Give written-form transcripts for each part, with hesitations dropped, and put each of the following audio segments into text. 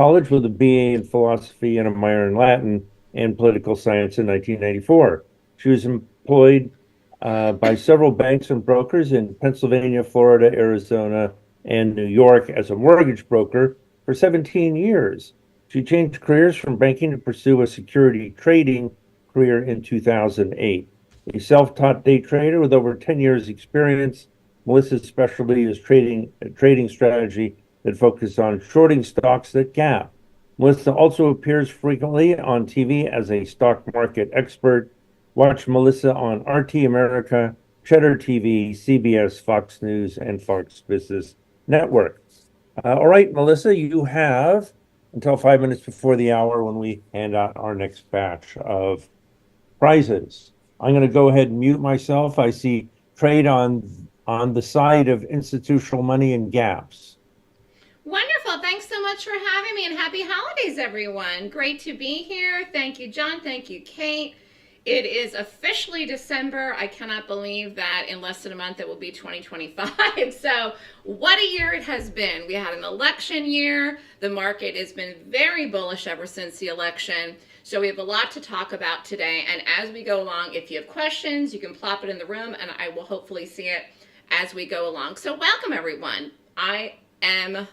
college with a BA in philosophy and a minor in Latin and political science in 1994. She was employed by several banks and brokers in Pennsylvania, Florida, Arizona, and New York as a mortgage broker for 17 years. She changed careers from banking to pursue a security trading career in 2008. A self-taught day trader with over 10 years experience, Melissa's specialty is trading strategy that focuses on shorting stocks that gap. Melissa also appears frequently on TV as a stock market expert. Watch Melissa on RT America, Cheddar TV, CBS, Fox News, and Fox Business Network. All right, Melissa, you have until 5 minutes before the hour when we hand out our next batch of prizes. I'm going to go ahead and mute myself. I see trade on the side of institutional money and gaps. Wonderful. Thanks so much for having me, and happy holidays, everyone. Great to be here. Thank you, John. Thank you, Kate. It is officially December. I cannot believe that in less than a month it will be 2025. So what a year it has been. We had an election year. The market has been very bullish ever since the election. So we have a lot to talk about today. And as we go along, if you have questions, you can plop it in the room and I will hopefully see it as we go along. So welcome, everyone. I am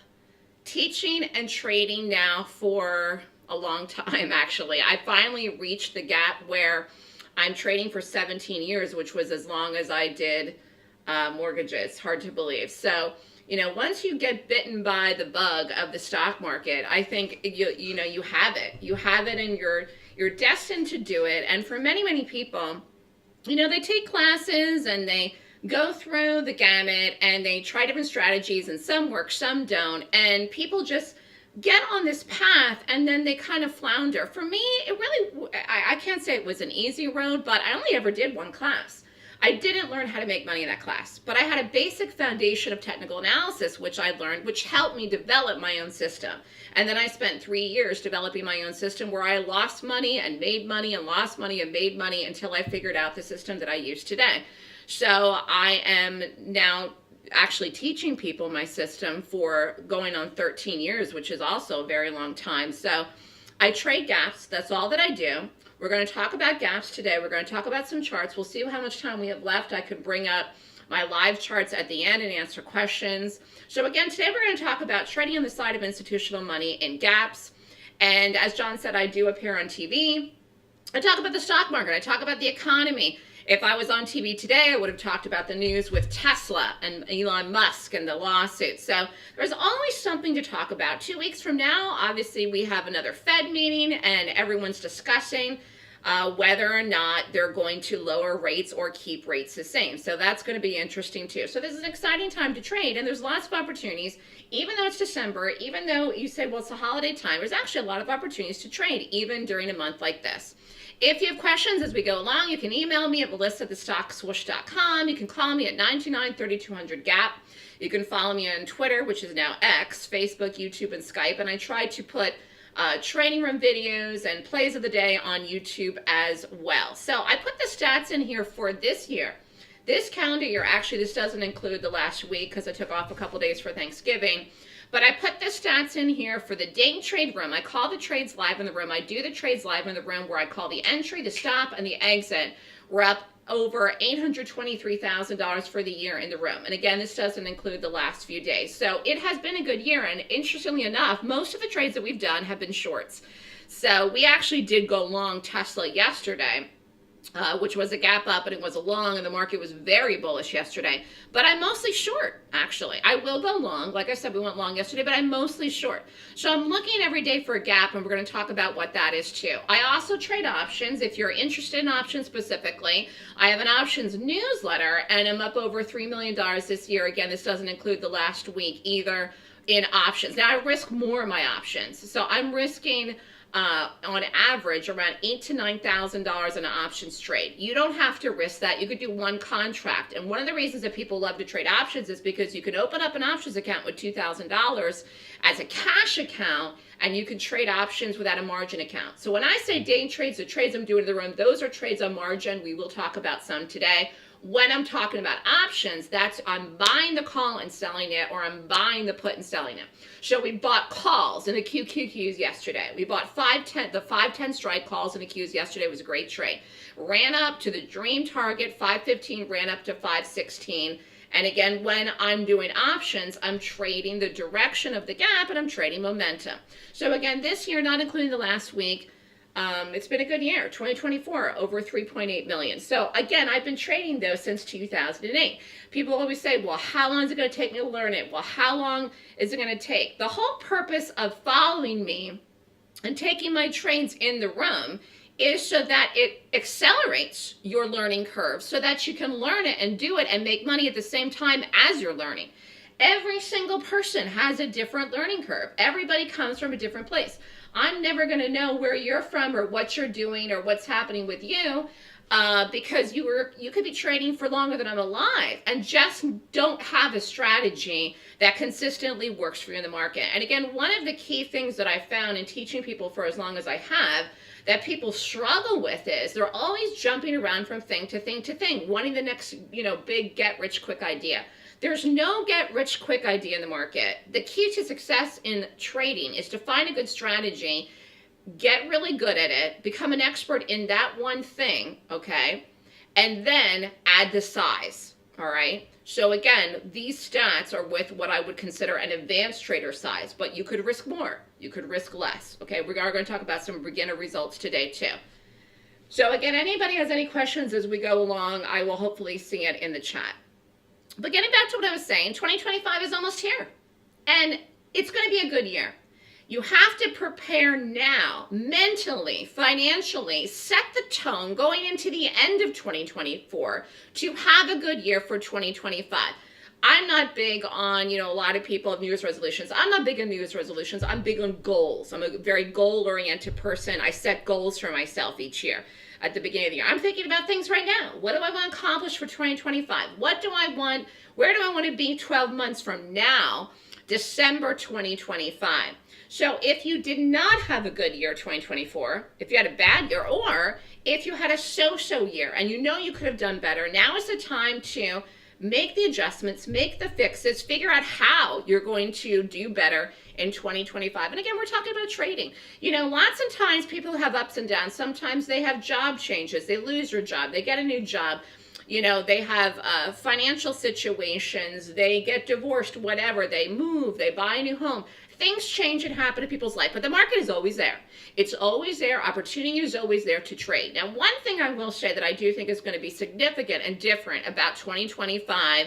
teaching and trading now for a long time, actually. I finally reached the gap where I'm trading for 17 years, which was as long as I did mortgages. Hard to believe. So, once you get bitten by the bug of the stock market, I think you have it. You have it, and you're destined to do it. And for many, many people, they take classes and they go through the gamut and they try different strategies, and some work, some don't, and people just get on this path and then they kind of flounder. For me, I can't say it was an easy road, but I only ever did one class. I didn't learn how to make money in that class, but I had a basic foundation of technical analysis, which I learned, which helped me develop my own system. And then I spent 3 years developing my own system where I lost money and made money and lost money and made money until I figured out the system that I use today. So I am now actually teaching people my system for going on 13 years, which is also a very long time. So I trade gaps. That's all that I do. We're going to talk about gaps today. We're going to talk about some charts. We'll see how much time we have left. I could bring up my live charts at the end and answer questions. So again, today we're going to talk about trading on the side of institutional money in gaps. And as John said, I do appear on TV. I talk about the stock market. I talk about the economy. If I was on TV today, I would have talked about the news with Tesla and Elon Musk and the lawsuit. So there's always something to talk about. 2 weeks from now, obviously, we have another Fed meeting and everyone's discussing whether or not they're going to lower rates or keep rates the same. So that's going to be interesting too. So this is an exciting time to trade, and there's lots of opportunities. Even though it's December, even though you say, well, it's a holiday time, there's actually a lot of opportunities to trade, even during a month like this. If you have questions as we go along, you can email me at melissa@thestockswoosh.com. You can call me at 929-3200-GAP. You can follow me on Twitter, which is now X, Facebook, YouTube, and Skype. And I try to put training room videos and plays of the day on YouTube as well. So I put the stats in here for this year. This calendar year, actually, this doesn't include the last week because I took off a couple days for Thanksgiving. But I put the stats in here for the day trade room. I call the trades live in the room. I do the trades live in the room where I call the entry, the stop, and the exit. We're up over $823,000 for the year in the room. And again, this doesn't include the last few days. So it has been a good year. And interestingly enough, most of the trades that we've done have been shorts. So we actually did go long Tesla yesterday. Which was a gap up, and it was a long, and the market was very bullish yesterday. But I'm mostly short, actually. I will go long. Like I said, we went long yesterday, but I'm mostly short. So I'm looking every day for a gap, and we're going to talk about what that is too. I also trade options. If you're interested in options specifically, I have an options newsletter, and I'm up over $3 million this year. Again, this doesn't include the last week either in options. Now, I risk more in my options. So I'm risking on average around $8,000 to $9,000 in an options trade. You don't have to risk that. You could do one contract. And one of the reasons that people love to trade options is because you can open up an options account with $2,000 as a cash account, and you can trade options without a margin account. So when I say day trades, the trades I'm doing in the room, those are trades on margin. We will talk about some today. When I'm talking about options, that's I'm buying the call and selling it, or I'm buying the put and selling it. So we bought calls in the QQQs yesterday. We bought the 510 strike calls in the Qs yesterday. It was a great trade. Ran up to the dream target, 515, ran up to 516. And again, when I'm doing options, I'm trading the direction of the gap and I'm trading momentum. So again, this year, not including the last week, it's been a good year. 2024, over 3.8 million. So again, I've been trading those since 2008. People always say, well, how long is it going to take me to learn it? Well, how long is it going to take? The whole purpose of following me and taking my trades in the room is so that it accelerates your learning curve so that you can learn it and do it and make money at the same time as you're learning. Every single person has a different learning curve. Everybody comes from a different place. I'm never going to know where you're from or what you're doing or what's happening with you because you could be trading for longer than I'm alive and just don't have a strategy that consistently works for you in the market. And again, one of the key things that I found in teaching people for as long as I have that people struggle with is they're always jumping around from thing to thing to thing, wanting the next, big get-rich-quick idea. There's no get-rich-quick idea in the market. The key to success in trading is to find a good strategy, get really good at it, become an expert in that one thing, okay, and then add the size, all right? So again, these stats are with what I would consider an advanced trader size, but you could risk more, you could risk less, okay? We are going to talk about some beginner results today too. So again, anybody has any questions as we go along, I will hopefully see it in the chat. But getting back to what I was saying, 2025 is almost here, and it's going to be a good year. You have to prepare now, mentally, financially, set the tone going into the end of 2024 to have a good year for 2025. I'm not big on, a lot of people have New Year's resolutions. I'm not big on New Year's resolutions. I'm big on goals. I'm a very goal-oriented person. I set goals for myself each year. At the beginning of the year, I'm thinking about things right now. What do I want to accomplish for 2025? What do I want? Where do I want to be 12 months from now, December 2025? So if you did not have a good year 2024, if you had a bad year, or if you had a so-so year and you could have done better, now is the time to make the adjustments, make the fixes, figure out how you're going to do better in 2025. And again, we're talking about trading. Lots of times people have ups and downs. Sometimes they have job changes. They lose their job. They get a new job. They have financial situations. They get divorced, whatever. They move. They buy a new home. Things change and happen in people's life, but the market is always there. It's always there. Opportunity is always there to trade. Now, one thing I will say that I do think is going to be significant and different about 2025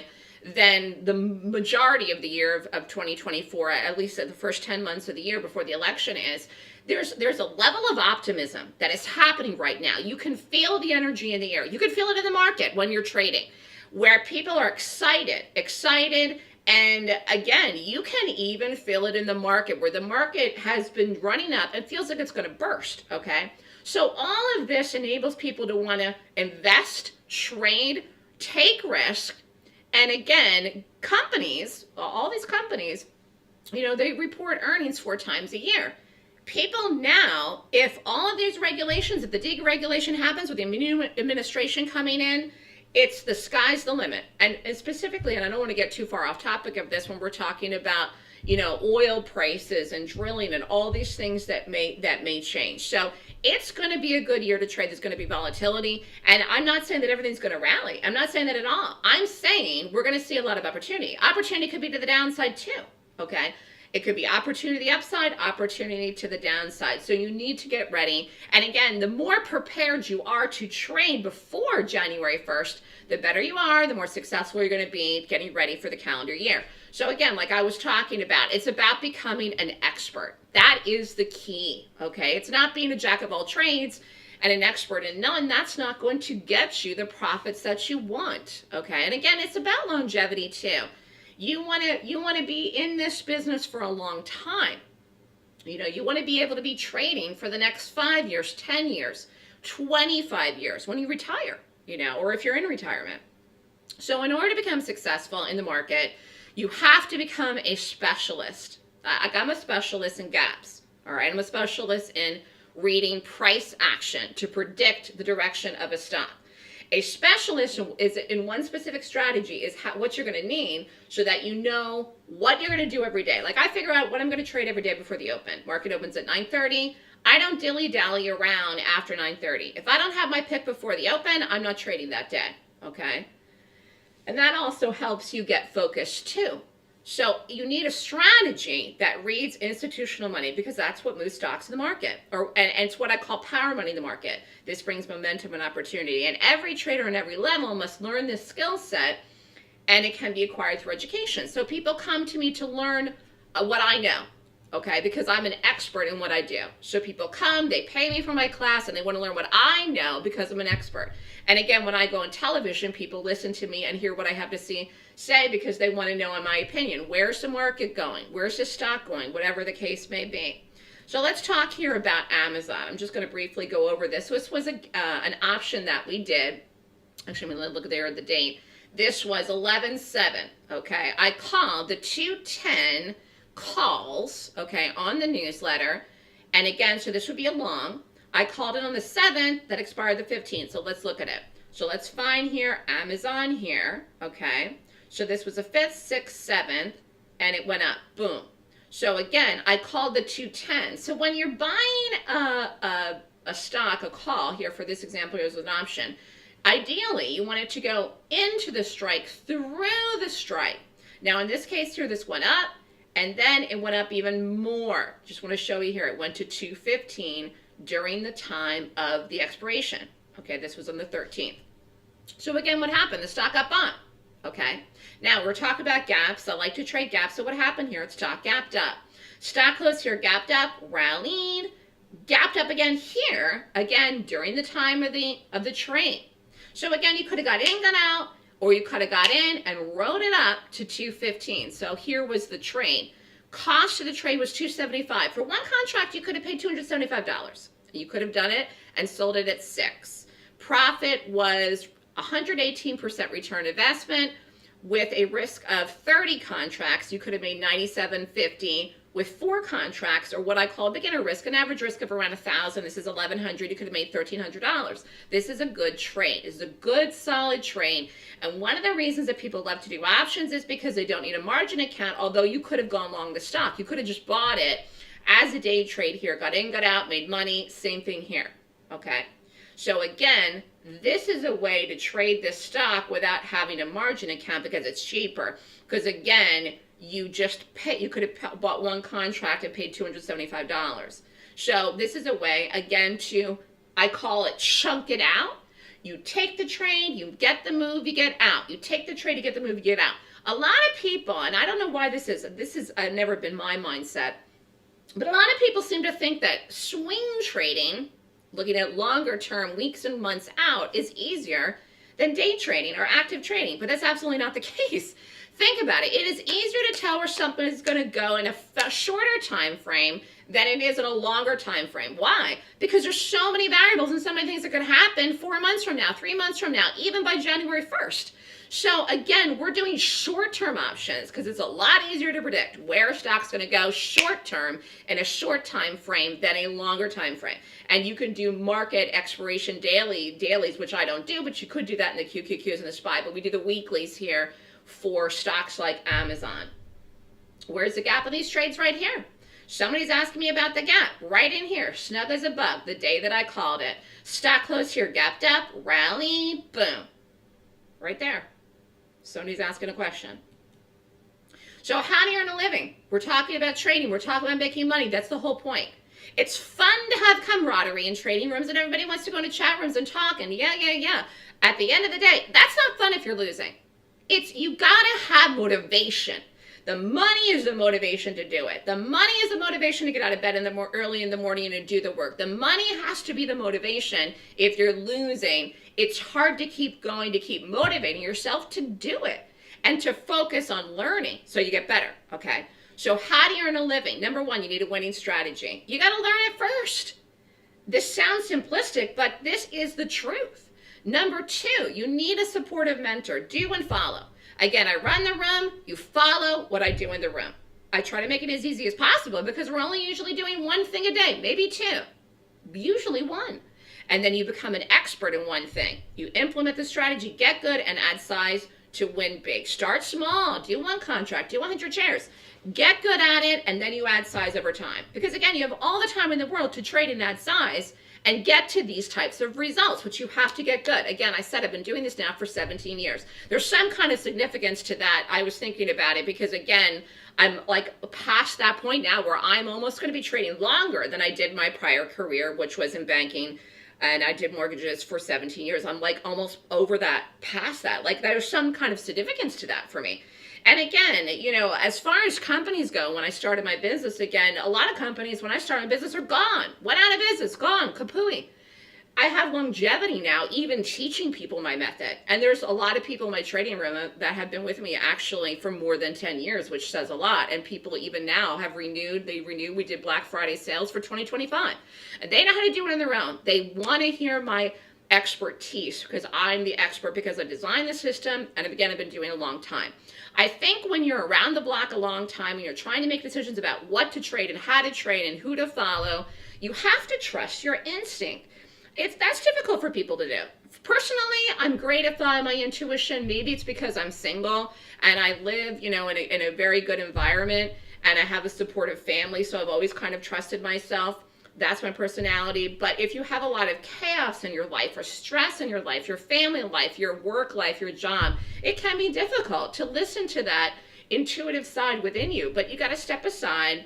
than the majority of the year of 2024, at least at the first 10 months of the year before the election is, there's a level of optimism that is happening right now. You can feel the energy in the air. You can feel it in the market when you're trading, where people are excited, and again, you can even feel it in the market where the market has been running up and feels like it's going to burst, okay? So all of this enables people to want to invest, trade, take risk, and again, companies, all these companies, they report earnings 4 times a year. People now, if all of these regulations, if the deregulation happens with the new administration coming in, it's the sky's the limit. And specifically, and I don't want to get too far off topic of this when we're talking about, oil prices and drilling and all these things that may change. So it's going to be a good year to trade. There's going to be volatility. And I'm not saying that everything's going to rally. I'm not saying that at all. I'm saying we're going to see a lot of opportunity. Opportunity could be to the downside too, okay? It could be opportunity to the upside, opportunity to the downside. So you need to get ready. And again, the more prepared you are to trade before January 1st, the better you are, the more successful you're going to be getting ready for the calendar year. So again, like I was talking about, it's about becoming an expert. That is the key, okay? It's not being a jack of all trades and an expert in none. That's not going to get you the profits that you want, okay? And again, it's about longevity too. You want to be in this business for a long time. You want to be able to be trading for the next 5 years, 10 years, 25 years when you retire, or if you're in retirement. So in order to become successful in the market, you have to become a specialist. I'm a specialist in gaps, all right? I'm a specialist in reading price action to predict the direction of a stock. A specialist is in one specific strategy is what you're going to need so that you know what you're going to do every day. Like I figure out what I'm going to trade every day before the open. Market opens at 9:30. I don't dilly-dally around after 9:30. If I don't have my pick before the open, I'm not trading that day, okay? And that also helps you get focused too. So you need a strategy that reads institutional money because that's what moves stocks in the market. And it's what I call power money in the market. This brings momentum and opportunity. And every trader on every level must learn this skill set, and it can be acquired through education. So people come to me to learn what I know, okay, because I'm an expert in what I do. So people come, they pay me for my class, and they want to learn what I know because I'm an expert. And again, when I go on television, people listen to me and hear what I have to say because they want to know, in my opinion, where's the market going? Where's the stock going? Whatever the case may be. So let's talk here about Amazon. I'm just going to briefly go over this. This was an option that we did. Actually, I'm going to look there at the date. This was 11/7, okay? I called the 210 calls, okay, on the newsletter. And again, so this would be a long. I called it on the 7th, that expired the 15th. So let's look at it. So let's find here Amazon here, okay? So this was the 5th, 6th, 7th, and it went up, boom. So again, I called the 210. So when you're buying a stock, a call here for this example, here's an option. Ideally, you want it to go into the strike, through the strike. Now in this case here, this went up, and then it went up even more. Just want to show you here, it went to 215 during the time of the expiration. Okay, this was on the 13th. So again, what happened? The stock up on. Okay, now we're talking about gaps. I like to trade gaps. So what happened here? Stock gapped up. Stock closed here, gapped up, rallied, gapped up again here, again during the time of the trade. So again, you could have got in, got out, or you could have got in and rode it up to 215. So here was the trade. Cost of the trade was $275. For one contract, you could have paid $275. You could have done it and sold it at 6. Profit was 118% return investment with a risk of 30 contracts. You could have made $97.50 with 4 contracts, or what I call beginner risk, an average risk of around $1,000. This is $1,100. You could have made $1,300. This is a good trade. This is a good, solid trade. And one of the reasons that people love to do options is because they don't need a margin account, although you could have gone long the stock. You could have just bought it as a day trade here, got in, got out, made money, same thing here, okay? So again, this is a way to trade this stock without having a margin account because it's cheaper. Because again, you could have bought one contract and paid $275. So this is a way, again, I call it chunk it out. You take the trade, you get the move, you get out. You take the trade, you get the move, you get out. A lot of people, and I don't know why this is never been my mindset, but a lot of people seem to think that swing trading, looking at longer term, weeks and months out, is easier than day trading or active trading. But that's absolutely not the case. Think about it. It is easier to tell where something is going to go in a shorter time frame than it is in a longer time frame. Why? Because there's so many variables and so many things that could happen 4 months from now, 3 months from now, even by January 1st. So again, we're doing short-term options because it's a lot easier to predict where a stock's going to go short-term in a short time frame than a longer time frame. And you can do market expiration dailies, which I don't do, but you could do that in the QQQs and the SPY. But we do the weeklies here for stocks like Amazon. Where's the gap of these trades? Right here. Somebody's asking me about the gap. Right in here, snug as a bug, the day that I called it. Stock closed here, gapped up, rally, boom. Right there. Somebody's asking a question. So how do you earn a living? We're talking about trading. We're talking about making money. That's the whole point. It's fun to have camaraderie in trading rooms and everybody wants to go into chat rooms and talk and yeah. At the end of the day, that's not fun if you're losing. You gotta have motivation. The money is the motivation to do it. The money is the motivation to get out of bed early in the morning and do the work. The money has to be the motivation. If you're losing, it's hard to keep going, to keep motivating yourself to do it and to focus on learning so you get better, okay? So how do you earn a living? Number one, you need a winning strategy. You gotta learn it first. This sounds simplistic, but this is the truth. Number two, you need a supportive mentor. Do and follow. Again, I run the room, you follow what I do in the room. I try to make it as easy as possible because we're only usually doing one thing a day, maybe 2, usually 1. and then you become an expert in one thing. You implement the strategy, get good, and add size to win big. Start small, do one contract, do 100 shares. Get good at it, and then you add size over time. Because again, you have all the time in the world to trade and add size and get to these types of results, which you have to get good. Again, I said I've been doing this now for 17 years. There's some kind of significance to that. I was thinking about it because, again, I'm like past that point now where I'm almost going to be trading longer than I did my prior career, which was in banking. And I did mortgages for 17 years. I'm like almost over that, past that. Like there's some kind of significance to that for me. And again, you know, as far as companies go, when I started my business, again, a lot of companies, when I started my business, are gone. Went out of business, gone, kapooey. I have longevity now, even teaching people my method. And there's a lot of people in my trading room that have been with me actually for more than 10 years, which says a lot. And people even now have renewed. We did Black Friday sales for 2025. And they know how to do it on their own. They want to hear my expertise because I'm the expert because I designed the system. And again, I've been doing it a long time. I think when you're around the block a long time and you're trying to make decisions about what to trade and how to trade and who to follow, you have to trust your instinct. That's difficult for people to do. Personally, I'm great at following my intuition. Maybe it's because I'm single and I live, you know, in a very good environment and I have a supportive family, so I've always kind of trusted myself. That's my personality. But if you have a lot of chaos in your life or stress in your life, your family life, your work life, your job, it can be difficult to listen to that intuitive side within you. But you got to step aside.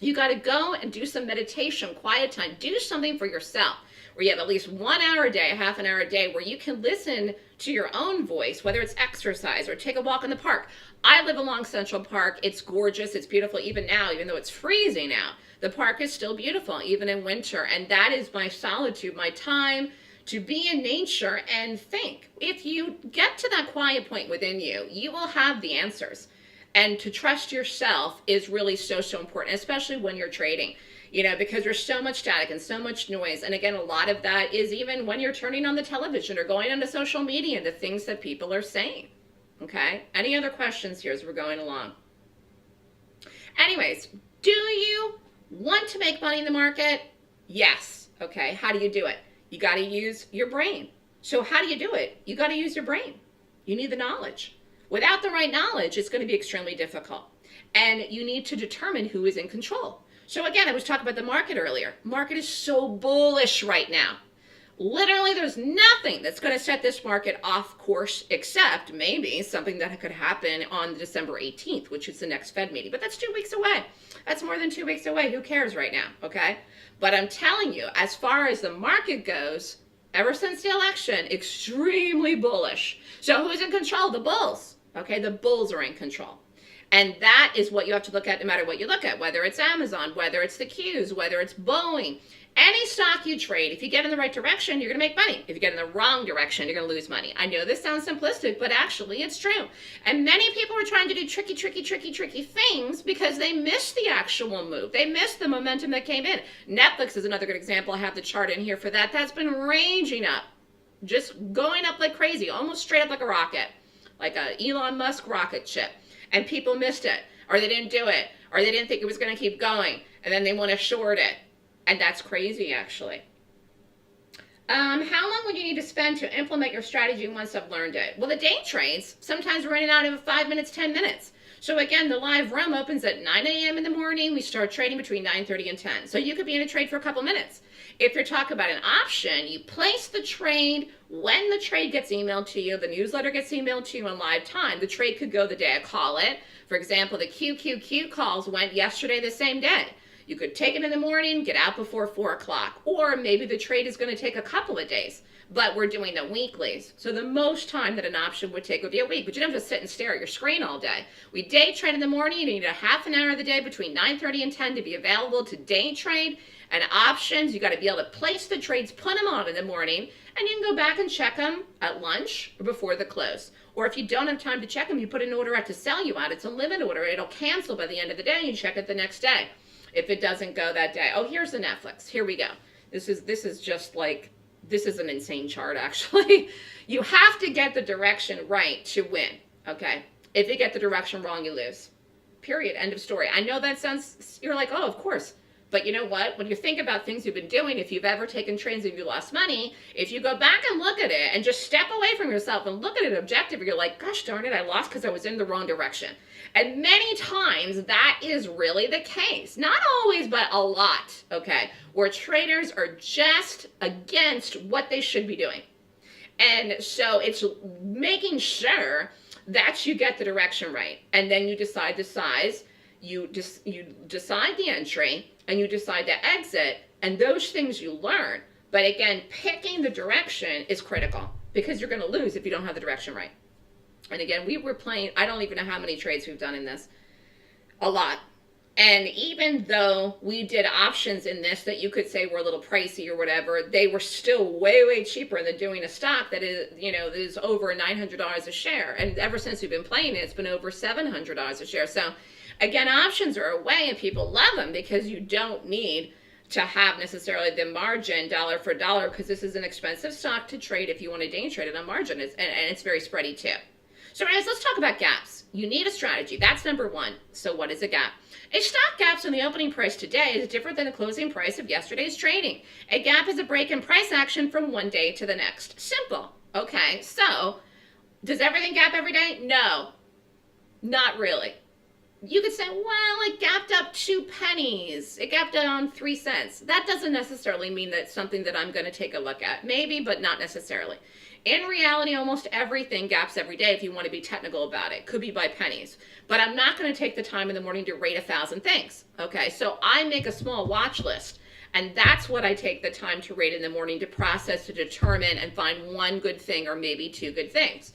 You got to go and do some meditation, quiet time. Do something for yourself where you have at least 1 hour a day, half an hour a day, where you can listen to your own voice, whether it's exercise or take a walk in the park. I live along Central Park. It's gorgeous. It's beautiful even now, even though it's freezing out. The park is still beautiful, even in winter. And that is my solitude, my time to be in nature and think. If you get to that quiet point within you, you will have the answers. And to trust yourself is really so, so important, especially when you're trading, you know, because there's so much static and so much noise. And again, a lot of that is even when you're turning on the television or going onto social media and the things that people are saying. Okay? Any other questions here as we're going along? Anyways, do you want to make money in the market? Yes. Okay. How do you do it? You got to use your brain. So how do you do it? You got to use your brain. You need the knowledge. Without the right knowledge, it's going to be extremely difficult. And you need to determine who is in control. So again, I was talking about the market earlier. Market is so bullish right now. Literally, there's nothing that's going to set this market off course except maybe something that could happen on December 18th, which is the next Fed meeting. But that's 2 weeks away. That's more than 2 weeks away. Who cares right now? Okay. But I'm telling you, as far as the market goes, ever since the election, extremely bullish. So who's in control? The bulls. Okay. The bulls are in control. And that is what you have to look at no matter what you look at, whether it's Amazon, whether it's the Qs, whether it's Boeing. Any stock you trade, if you get in the right direction, you're going to make money. If you get in the wrong direction, you're going to lose money. I know this sounds simplistic, but actually it's true. And many people are trying to do tricky things because they missed the actual move. They missed the momentum that came in. Netflix is another good example. I have the chart in here for that. That's been raging up, just going up like crazy, almost straight up like a rocket, like a Elon Musk rocket ship. And people missed it, or they didn't do it, or they didn't think it was going to keep going, and then they want to short it. And that's crazy, actually. How long would you need to spend to implement your strategy once I've learned it? Well, the day trades, sometimes we're running out of 5 minutes, 10 minutes. So again, the live room opens at 9 a.m. in the morning. We start trading between 9:30 and 10. So you could be in a trade for a couple minutes. If you're talking about an option, you place the trade when the trade gets emailed to you, the newsletter gets emailed to you in live time. The trade could go the day I call it. For example, the QQQ calls went yesterday the same day. You could take it in the morning, get out before 4 o'clock. Or maybe the trade is going to take a couple of days, but we're doing the weeklies. So the most time that an option would take would be a week, but you don't have to sit and stare at your screen all day. We day trade in the morning. You need a half an hour of the day between 9:30 and 10 to be available to day trade. And options, you got to be able to place the trades, put them on in the morning, and you can go back and check them at lunch or before the close. Or if you don't have time to check them, you put an order out to sell you out. It's a limit order. It'll cancel by the end of the day, and you check it the next day if it doesn't go that day. Oh, here's the Netflix. Here we go. This is just like, this is an insane chart, actually. You have to get the direction right to win, okay? If you get the direction wrong, you lose. Period. End of story. I know that sounds, you're like, oh, of course. But you know what? When you think about things you've been doing, if you've ever taken trades and you lost money, if you go back and look at it and just step away from yourself and look at it objectively, you're like, gosh darn it, I lost because I was in the wrong direction. And many times that is really the case. Not always, but a lot, okay? Where traders are just against what they should be doing. And so it's making sure that you get the direction right. And then you decide the size, you decide the entry, and you decide to exit, and those things you learn. But again, picking the direction is critical because you're going to lose if you don't have the direction right. And again, we were playing, I don't even know how many trades we've done in this. A lot. And even though we did options in this that you could say were a little pricey or whatever, they were still way, way cheaper than doing a stock that is, you know, that is over $900 a share. And ever since we've been playing it, it's been over $700 a share. So again, options are a way, and people love them because you don't need to have necessarily the margin dollar for dollar, because this is an expensive stock to trade if you want to day trade it on margin, and it's very spready too. So anyways, let's talk about gaps. You need a strategy. That's number one. So what is a gap? A stock gaps on the opening price today is different than the closing price of yesterday's trading. A gap is a break in price action from one day to the next. Simple. Okay, so does everything gap every day? No, not really. You could say, well, it gapped up 2 pennies. It gapped down 3 cents. That doesn't necessarily mean that's something that I'm going to take a look at. Maybe, but not necessarily. In reality, almost everything gaps every day if you want to be technical about it. Could be by pennies. But I'm not going to take the time in the morning to rate 1,000 things. Okay, so I make a small watch list. And that's what I take the time to rate in the morning, to process, to determine, and find one good thing or maybe 2 good things.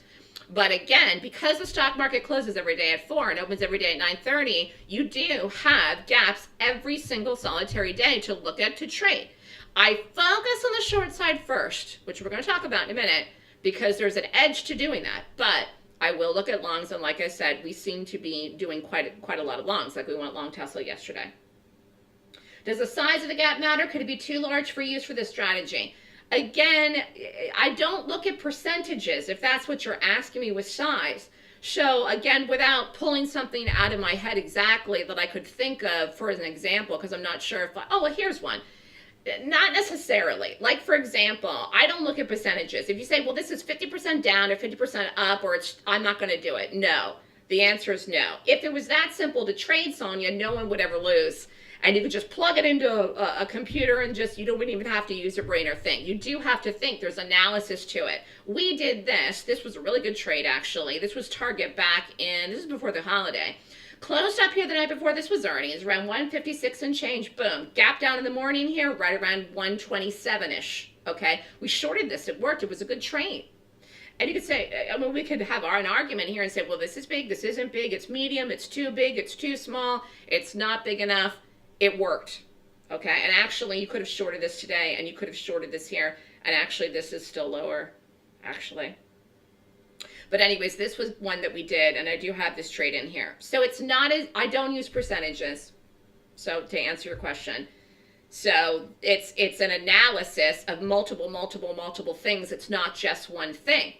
But again, because the stock market closes every day at 4 and opens every day at 9:30, you do have gaps every single solitary day to look at, to trade. I focus on the short side first, which we're going to talk about in a minute, because there's an edge to doing that. But I will look at longs, and like I said, we seem to be doing quite a lot of longs, like we went long Tesla yesterday. Does the size of the gap matter? Could it be too large for use for this strategy? Again, I don't look at percentages if that's what you're asking me with size. So again, without pulling something out of my head exactly that I could think of for an example, because I'm not sure if, oh, well, here's one. Not necessarily. Like, for example, I don't look at percentages. If you say, well, this is 50% down or 50% up, or I'm not going to do it. No. The answer is no. If it was that simple to trade, Sonia, no one would ever lose. And you could just plug it into a computer and just, you don't even have to use your brain or think. You do have to think. There's analysis to it. We did this. This was a really good trade, actually. This was Target back in, this is before the holiday. Closed up here the night before this was earnings, around 156 and change. Boom. Gap down in the morning here, right around 127-ish. Okay? We shorted this. It worked. It was a good trade. And you could say, I mean, we could have an argument here and say, well, this is big, this isn't big, it's medium, it's too big, it's too small, it's not big enough. It worked, okay? And actually, you could have shorted this today, and you could have shorted this here, and actually, this is still lower, actually. But anyways, this was one that we did, and I do have this trade in here. So it's not as, I don't use percentages, so to answer your question. So it's an analysis of multiple things. It's not just one thing.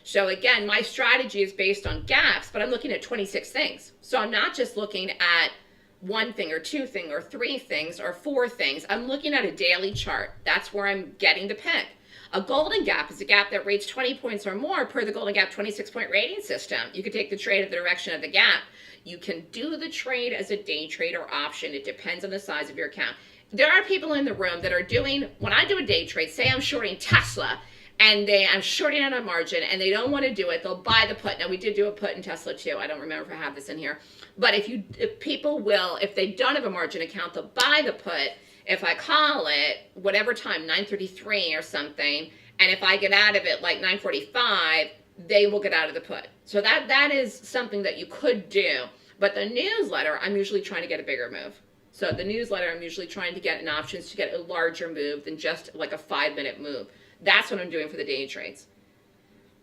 So again, my strategy is based on gaps, but I'm looking at 26 things. So I'm not just looking at one thing or 2 things or 3 things or 4 things. I'm looking at a daily chart. That's where I'm getting the pick. A golden gap is a gap that rates 20 points or more per the golden gap 26-point rating system. You can take the trade in the direction of the gap. You can do the trade as a day trade or option. It depends on the size of your account. There are people in the room that are doing, when I do a day trade, say I'm shorting Tesla, and I'm shorting on a margin, and they don't want to do it, they'll buy the put. Now, we did do a put in Tesla, too. I don't remember if I have this in here. But if people will, if they don't have a margin account, they'll buy the put. If I call it, whatever time, 9:33 or something, and if I get out of it like 9:45, they will get out of the put. So that is something that you could do. But the newsletter, I'm usually trying to get a bigger move. So the newsletter, I'm usually trying to get an options to get a larger move than just like a 5-minute move. That's what I'm doing for the day trades.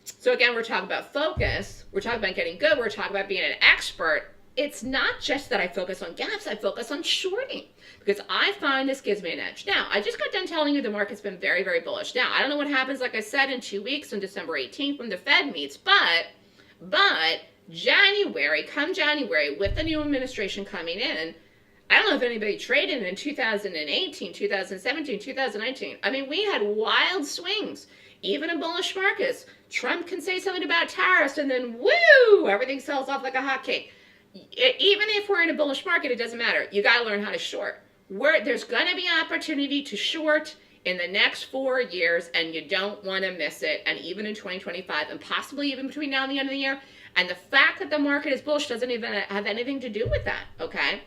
So again, we're talking about focus. We're talking about getting good. We're talking about being an expert. It's not just that I focus on gaps. I focus on shorting because I find this gives me an edge. Now, I just got done telling you the market's been very, very bullish. Now, I don't know what happens, like I said, in 2 weeks on December 18th when the Fed meets, but January, come January, with the new administration coming in, I don't know if anybody traded in 2018, 2017, 2019. I mean, we had wild swings, even in bullish markets. Trump can say something about tariffs and then woo, everything sells off like a hotcake. Even if we're in a bullish market, it doesn't matter. You got to learn how to short. There's going to be opportunity to short in the next 4 years, and you don't want to miss it. And even in 2025, and possibly even between now and the end of the year. And the fact that the market is bullish doesn't even have anything to do with that, okay?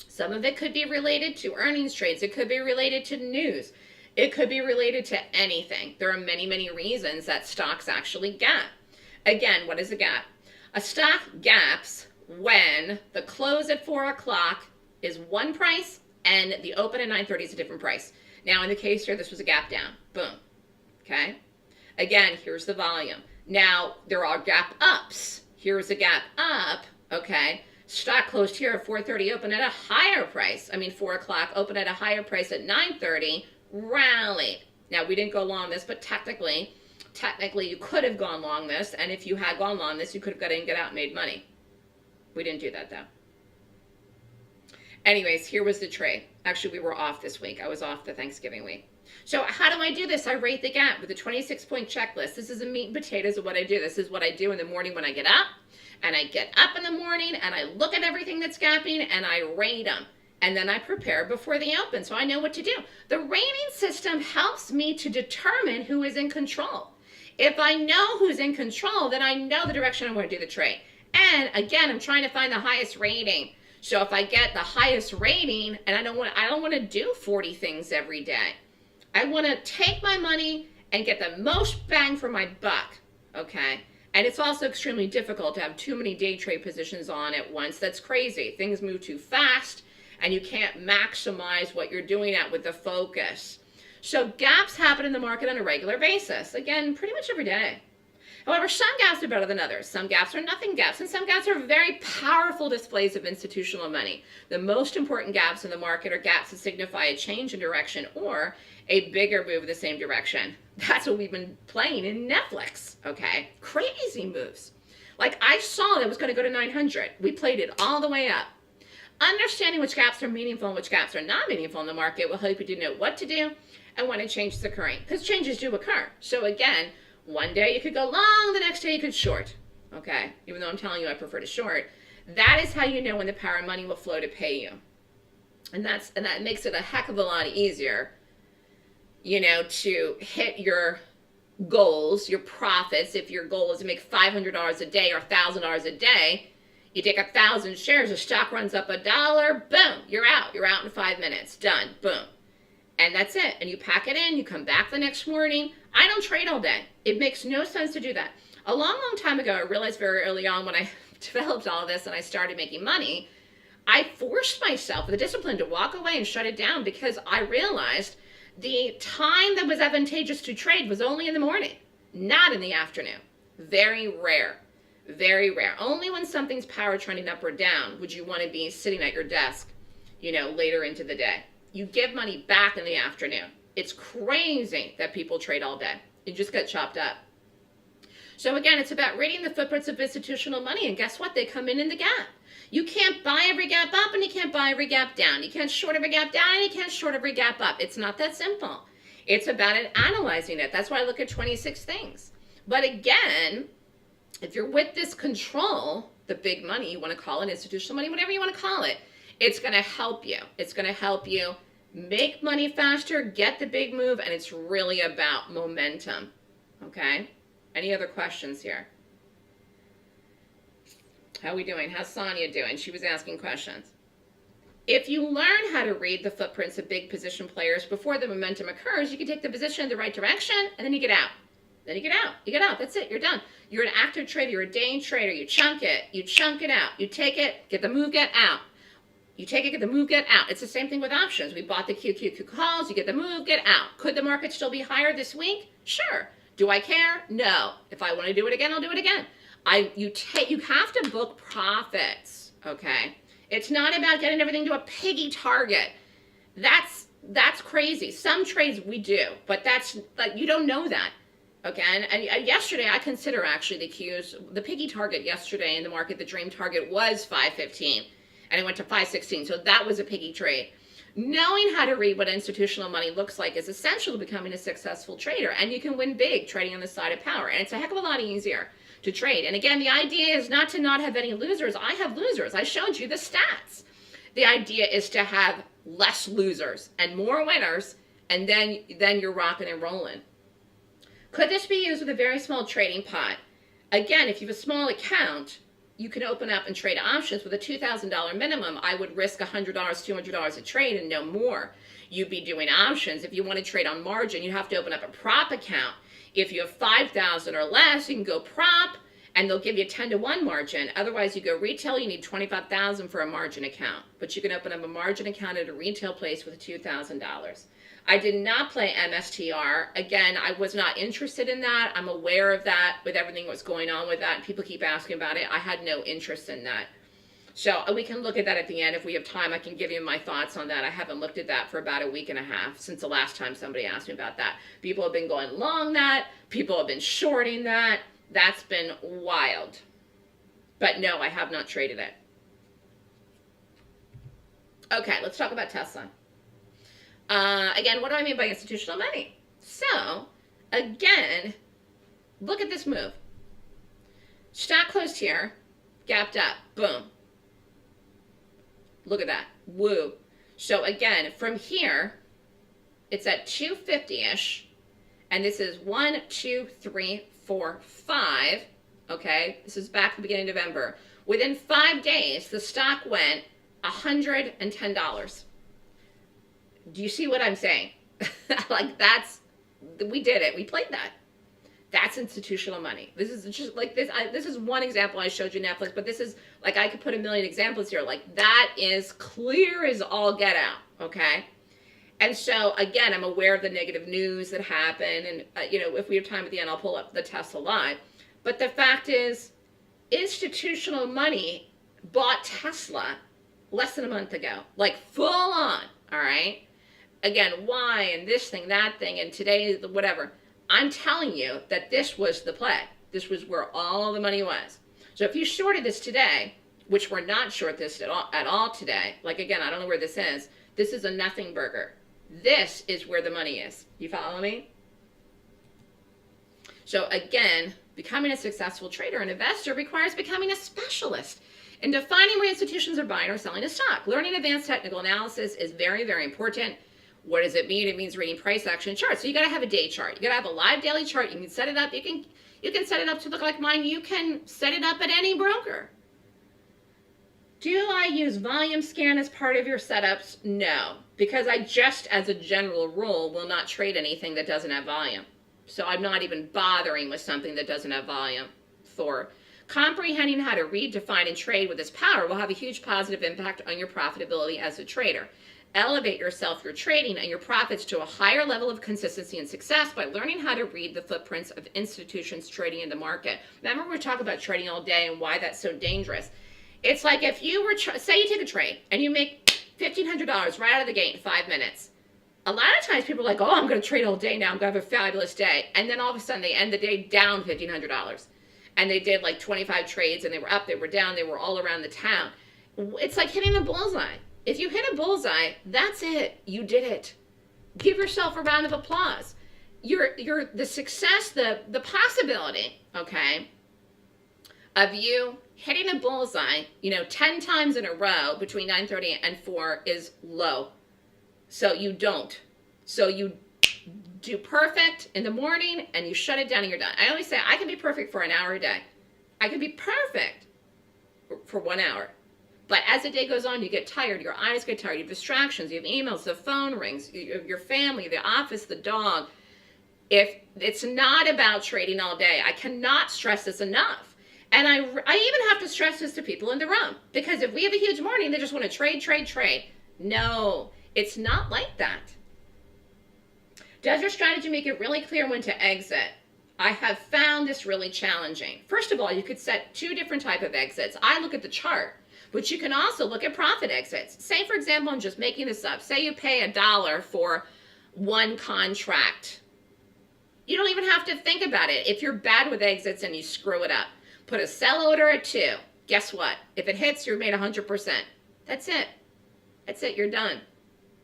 Some of it could be related to earnings trades. It could be related to news. It could be related to anything. There are many, many reasons that stocks actually gap. Again, what is a gap? A stock gaps when the close at 4 o'clock is one price and the open at 9:30 is a different price. Now, in the case here, this was a gap down. Boom. Okay? Again, here's the volume. Now, there are gap ups. Here's a gap up. Okay? Stock closed here at 4:30, open at a higher price. 4 o'clock, open at a higher price at 9:30, rallied. Now, we didn't go long this, but technically, you could have gone long this, and if you had gone long this, you could have got in, get out, and made money. We didn't do that, though. Anyways, here was the trade. Actually, we were off this week. I was off the Thanksgiving week. So how do I do this? I rate the gap with a 26-point checklist. This is the meat and potatoes of what I do. This is what I do in the morning when I get up. And I get up in the morning and I look at everything that's gapping and I rate them. And then I prepare before the open so I know what to do. The rating system helps me to determine who is in control. If I know who's in control, then I know the direction I want to do the trade. And again, I'm trying to find the highest rating. So if I get the highest rating, and I don't want to do 40 things every day. I want to take my money and get the most bang for my buck, okay? And it's also extremely difficult to have too many day trade positions on at once. That's crazy. Things move too fast, and you can't maximize what you're doing at with the focus. So gaps happen in the market on a regular basis. Again, pretty much every day. However, some gaps are better than others. Some gaps are nothing gaps, and some gaps are very powerful displays of institutional money. The most important gaps in the market are gaps that signify a change in direction or a bigger move in the same direction. That's what we've been playing in Netflix, okay? Crazy moves. Like I saw that it was going to go to 900. We played it all the way up. Understanding which gaps are meaningful and which gaps are not meaningful in the market will help you to know what to do and when a change is occurring, because changes do occur. So again, one day you could go long, the next day you could short, okay? Even though I'm telling you I prefer to short. That is how you know when the power of money will flow to pay you. And that makes it a heck of a lot easier, to hit your goals, your profits. If your goal is to make $500 a day or $1,000 a day, you take 1,000 shares, the stock runs up $1, boom, you're out. You're out in 5 minutes, done, boom. And that's it. And you pack it in, you come back the next morning. I don't trade all day. It makes no sense to do that. A long, long time ago, I realized very early on when I developed all of this and I started making money, I forced myself, the discipline, to walk away and shut it down because I realized the time that was advantageous to trade was only in the morning, not in the afternoon. Very rare. Very rare. Only when something's power trending up or down would you want to be sitting at your desk, later into the day. You give money back in the afternoon. It's crazy that people trade all day. You just get chopped up. So again, it's about reading the footprints of institutional money, and guess what? They come in the gap. You can't buy every gap up and you can't buy every gap down. You can't short every gap down and you can't short every gap up. It's not that simple. It's about analyzing it. That's why I look at 26 things. But again, if you're with this control, the big money, you want to call it institutional money, whatever you want to call it, it's going to help you. It's going to help you make money faster, get the big move, and it's really about momentum. Okay? Any other questions here? How are we doing? How's Sonia doing? She was asking questions. If you learn how to read the footprints of big position players before the momentum occurs, you can take the position in the right direction, and then you get out. Then you get out. You get out. That's it. You're done. You're an active trader. You're a day trader. You chunk it. You chunk it out. You take it, get the move, get out. You take it, get the move, get out. It's the same thing with options. We bought the QQQ calls. You get the move, get out. Could the market still be higher this week? Sure. Do I care? No. If I want to do it again, I'll do it again. You have to book profits, okay? It's not about getting everything to a piggy target. That's crazy. Some trades we do, but you don't know that, okay? And yesterday, I consider actually the piggy target yesterday in the market, the dream target was 515. and it went to 516. So that was a piggy trade. Knowing how to read what institutional money looks like is essential to becoming a successful trader, and you can win big trading on the side of power, and it's a heck of a lot easier to trade. And again, the idea is not to not have any losers. I have losers. I showed you the stats. The idea is to have less losers and more winners, and then you're rocking and rolling. Could this be used with a very small trading pot? Again, if you have a small account, you can open up and trade options with a $2,000 minimum. I would risk $100, $200 a trade and no more. You'd be doing options. If you want to trade on margin, you have to open up a prop account. If you have $5,000 or less, you can go prop, and they'll give you a 10-to-1 margin. Otherwise, you go retail, you need $25,000 for a margin account. But you can open up a margin account at a retail place with $2,000. I did not play MSTR. Again, I was not interested in that. I'm aware of that with everything that's going on with that. People keep asking about it. I had no interest in that. So we can look at that at the end. If we have time, I can give you my thoughts on that. I haven't looked at that for about a week and a half since the last time somebody asked me about that. People have been going long that. People have been shorting that. That's been wild. But no, I have not traded it. Okay, let's talk about Tesla. Again, what do I mean by institutional money? So, again, look at this move. Stock closed here, gapped up, boom. Look at that, woo. So again, from here, it's at 250-ish, and this is 1, 2, 3, 4, 5, okay? This is back at the beginning of November. Within 5 days, the stock went $110. Do you see what I'm saying? Like we did it. We played that. That's institutional money. This is just like this. This is one example I showed you Netflix, but this is like I could put a million examples here. Like that is clear as all get out. Okay. And so again, I'm aware of the negative news that happened, and if we have time at the end, I'll pull up the Tesla Live. But the fact is, institutional money bought Tesla less than a month ago, like full on. All right. Again, why and this thing, that thing, and today, whatever. I'm telling you that this was the play. This was where all the money was. So if you shorted this today, which we're not short this at all today, like again, I don't know where this is. This is a nothing burger. This is where the money is. You follow me? So again, becoming a successful trader and investor requires becoming a specialist in defining where institutions are buying or selling a stock. Learning advanced technical analysis is very, very important. What does it mean? It means reading price action charts. So you got to have a day chart. You got to have a live daily chart. You can set it up. You can set it up to look like mine. You can set it up at any broker. Do I use volume scan as part of your setups? No, because I just, as a general rule, will not trade anything that doesn't have volume. So I'm not even bothering with something that doesn't have volume. Thor. Comprehending how to read, define, and trade with this power will have a huge positive impact on your profitability as a trader. Elevate yourself, your trading, and your profits to a higher level of consistency and success by learning how to read the footprints of institutions trading in the market. Remember, we talk about trading all day and why that's so dangerous. It's like if you were, say you take a trade and you make $1,500 right out of the gate in 5 minutes. A lot of times people are like, oh, I'm going to trade all day now. I'm going to have a fabulous day. And then all of a sudden they end the day down $1,500. And they did like 25 trades and they were up, they were down, they were all around the town. It's like hitting a bullseye. If you hit a bullseye, that's it. You did it. Give yourself a round of applause. You're the success, the possibility, okay, of you hitting a bullseye, 10 times in a row between 9:30 and 4 is low. So you don't. So you do perfect in the morning and you shut it down and you're done. I always say I can be perfect for an hour a day. I can be perfect for 1 hour. But as the day goes on, you get tired, your eyes get tired, you have distractions, you have emails, the phone rings, your family, the office, the dog. If it's not about trading all day, I cannot stress this enough. And I even have to stress this to people in the room. Because if we have a huge morning, they just want to trade, trade, trade. No, it's not like that. Does your strategy make it really clear when to exit? I have found this really challenging. First of all, you could set 2 different types of exits. I look at the chart. But you can also look at profit exits. Say, for example, I'm just making this up. Say you pay $1 for 1 contract. You don't even have to think about it. If you're bad with exits and you screw it up, put a sell order at 2. Guess what? If it hits, you're made 100%. That's it. That's it. You're done.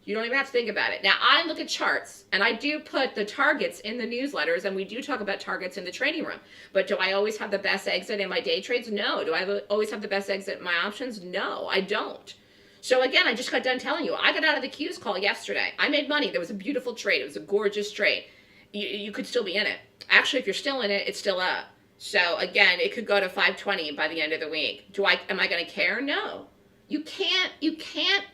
You don't even have to think about it. Now, I look at charts, and I do put the targets in the newsletters, and we do talk about targets in the trading room. But do I always have the best exit in my day trades? No. Do I always have the best exit in my options? No, I don't. So again, I just got done telling you, I got out of the Q's call yesterday. I made money. There was a beautiful trade. It was a gorgeous trade. You could still be in it. Actually, if you're still in it, it's still up. So again, it could go to 520 by the end of the week. Am I going to care? No. You can't,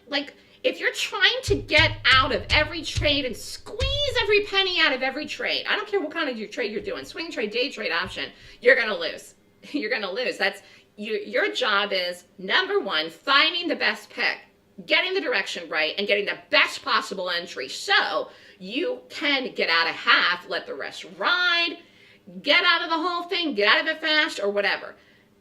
like, if you're trying to get out of every trade and squeeze every penny out of every trade, I don't care what kind of trade you're doing, swing trade, day trade, option, you're going to lose. You're going to lose. That's your job is, number one, finding the best pick, getting the direction right, and getting the best possible entry. So you can get out of half, let the rest ride, get out of the whole thing, get out of it fast, or whatever.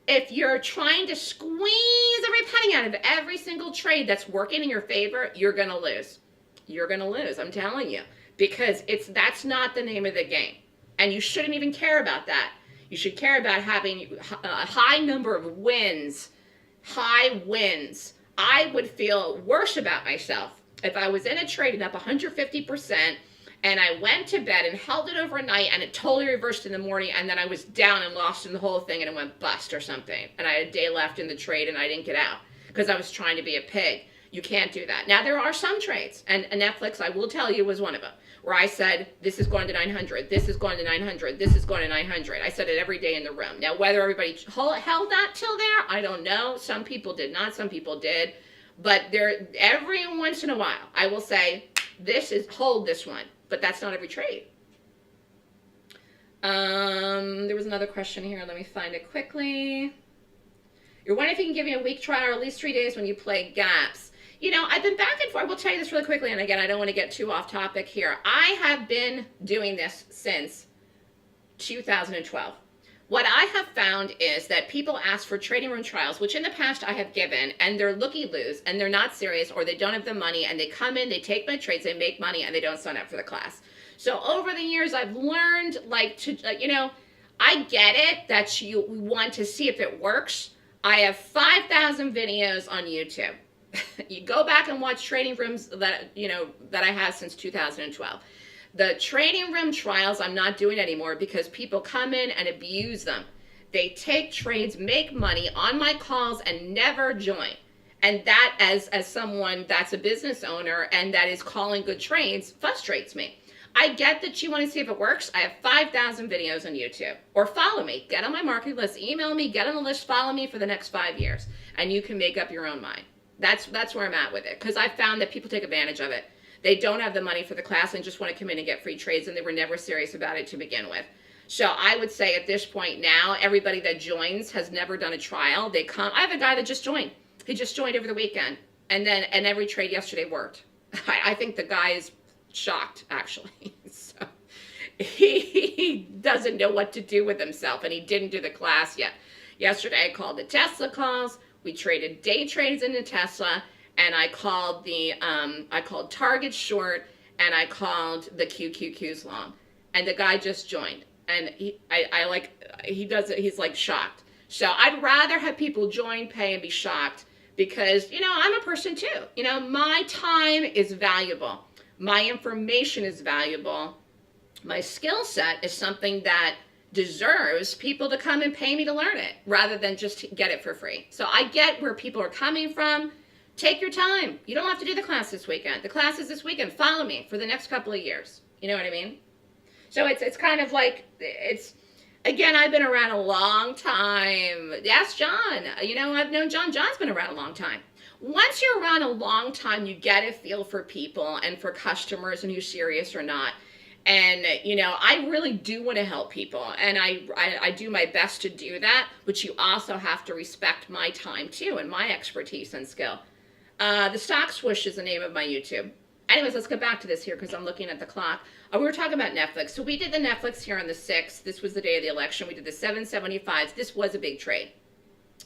If you're trying to squeeze every penny out of every single trade that's working in your favor, you're going to lose. You're going to lose, I'm telling you, because that's not the name of the game. And you shouldn't even care about that. You should care about having a high number of wins, high wins. I would feel worse about myself if I was in a trade and up 150%, and I went to bed and held it overnight, and it totally reversed in the morning, and then I was down and lost in the whole thing, and it went bust or something, and I had a day left in the trade, and I didn't get out because I was trying to be a pig. You can't do that. Now, there are some trades, and Netflix, I will tell you, was one of them, where I said, this is going to 900, this is going to 900, this is going to 900. I said it every day in the room. Now, whether everybody held that till there, I don't know. Some people did not, some people did. But every once in a while, I will say, hold this one. But that's not every trade. There was another question here. Let me find it quickly. You're wondering if you can give me a week trial or at least 3 days when you play gaps. You know, I've been back and forth. I will tell you this really quickly. And again, I don't want to get too off topic here. I have been doing this since 2012. What I have found is that people ask for trading room trials, which in the past I have given, and they're looky-loos, and they're not serious, or they don't have the money, and they come in, they take my trades, they make money, and they don't sign up for the class. So over the years, I've learned, I get it that you want to see if it works. I have 5,000 videos on YouTube. You go back and watch trading rooms that I have since 2012. The trading room trials I'm not doing anymore because people come in and abuse them. They take trades, make money on my calls, and never join. And that, as someone that's a business owner and that is calling good trades, frustrates me. I get that you want to see if it works. I have 5,000 videos on YouTube. Or follow me. Get on my marketing list. Email me. Get on the list. Follow me for the next 5 years. And you can make up your own mind. That's where I'm at with it. Because I found that people take advantage of it. They don't have the money for the class and just want to come in and get free trades, and they were never serious about it to begin with. So I would say at this point now, everybody that joins has never done a trial. They come. I have a guy that just joined. He just joined over the weekend, and every trade yesterday worked. I think the guy is shocked, actually. So he doesn't know what to do with himself, and he didn't do the class yet. Yesterday I called the Tesla calls. We traded day trades into Tesla. And I called target short, and I called the QQQs long, and the guy just joined, and he's like shocked. So I'd rather have people join, pay, and be shocked because I'm a person too. My time is valuable, my information is valuable, my skill set is something that deserves people to come and pay me to learn it rather than just get it for free. So I get where people are coming from. Take your time. You don't have to do the class this weekend. The class is this weekend. Follow me for the next couple of years. You know what I mean? So it's kind of like, again, I've been around a long time. Ask John. I've known John. John's been around a long time. Once you're around a long time, you get a feel for people and for customers and who's serious or not. And, I really do want to help people. And I do my best to do that, but you also have to respect my time too and my expertise and skill. The Stock Swoosh is the name of my YouTube. Anyways, let's get back to this here because I'm looking at the clock. We were talking about Netflix. So we did the Netflix here on the 6th. This was the day of the election. We did the 775s. This was a big trade.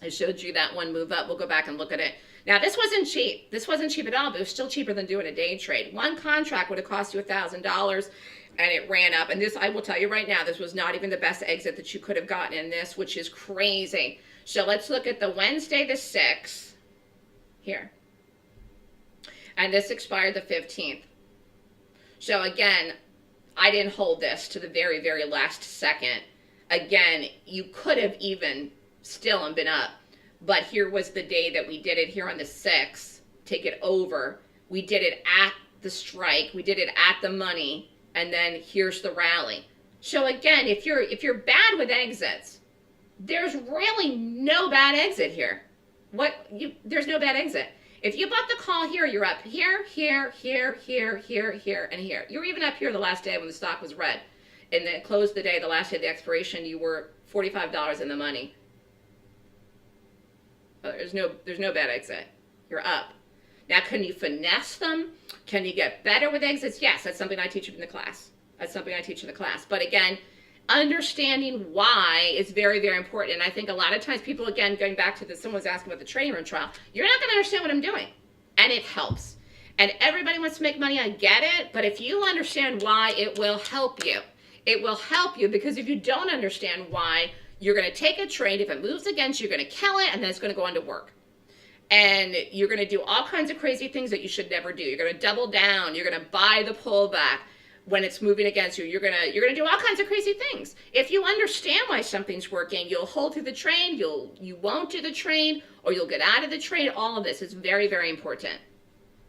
I showed you that one move up. We'll go back and look at it. Now, this wasn't cheap. This wasn't cheap at all, but it was still cheaper than doing a day trade. One contract would have cost you $1,000, and it ran up. And this, I will tell you right now, this was not even the best exit that you could have gotten in this, which is crazy. So let's look at the Wednesday the 6th. Here. and this expired the 15th. So again, I didn't hold this to the very, very last second. Again, you could have even still been up, but here was the day that we did it here on the 6th, take it over. We did it at the strike, we did it at the money, and then here's the rally. So again, if you're bad with exits, there's really no bad exit here. There's no bad exit. If you bought the call here, you're up here, here, here, here, here, here, and here. You were even up here the last day when the stock was red. And then closed the day, the last day of the expiration, you were $45 in the money. There's no bad exit. You're up. Now, can you finesse them? Can you get better with exits? Yes, that's something I teach in the class. But again, understanding why is very, very important. And I think a lot of times people, again, going back to this, someone was asking about the trading room trial, you're not going to understand what I'm doing. And it helps. And everybody wants to make money, I get it. But if you understand why, it will help you. It will help you, because if you don't understand why, you're going to take a trade. If it moves against you, you're going to kill it, and then it's going to go on to work. And you're going to do all kinds of crazy things that you should never do. You're going to double down. You're going to buy the pullback when it's moving against you. You're gonna do all kinds of crazy things. If you understand why something's working, you'll hold through the trade, you won't do the trade, or you'll get out of the trade. All of this is very, very important.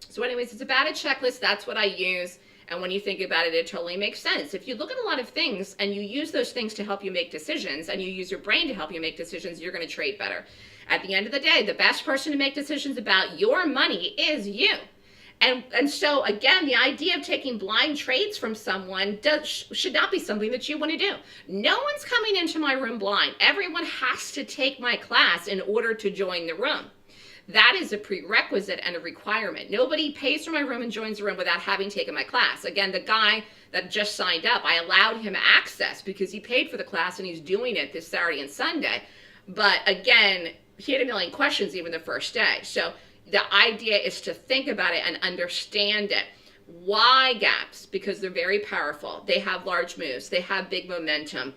So anyways, it's about a checklist. That's what I use. And when you think about it, it totally makes sense. If you look at a lot of things and you use those things to help you make decisions, and you use your brain to help you make decisions, you're going to trade better. At the end of the day, the best person to make decisions about your money is you. And so, again, the idea of taking blind trades from someone should not be something that you want to do. No one's coming into my room blind. Everyone has to take my class in order to join the room. That is a prerequisite and a requirement. Nobody pays for my room and joins the room without having taken my class. Again, the guy that just signed up, I allowed him access because he paid for the class and he's doing it this Saturday and Sunday. But again, he had a million questions even the first day. So the idea is to think about it and understand it. Why gaps? Because they're very powerful. They have large moves. They have big momentum.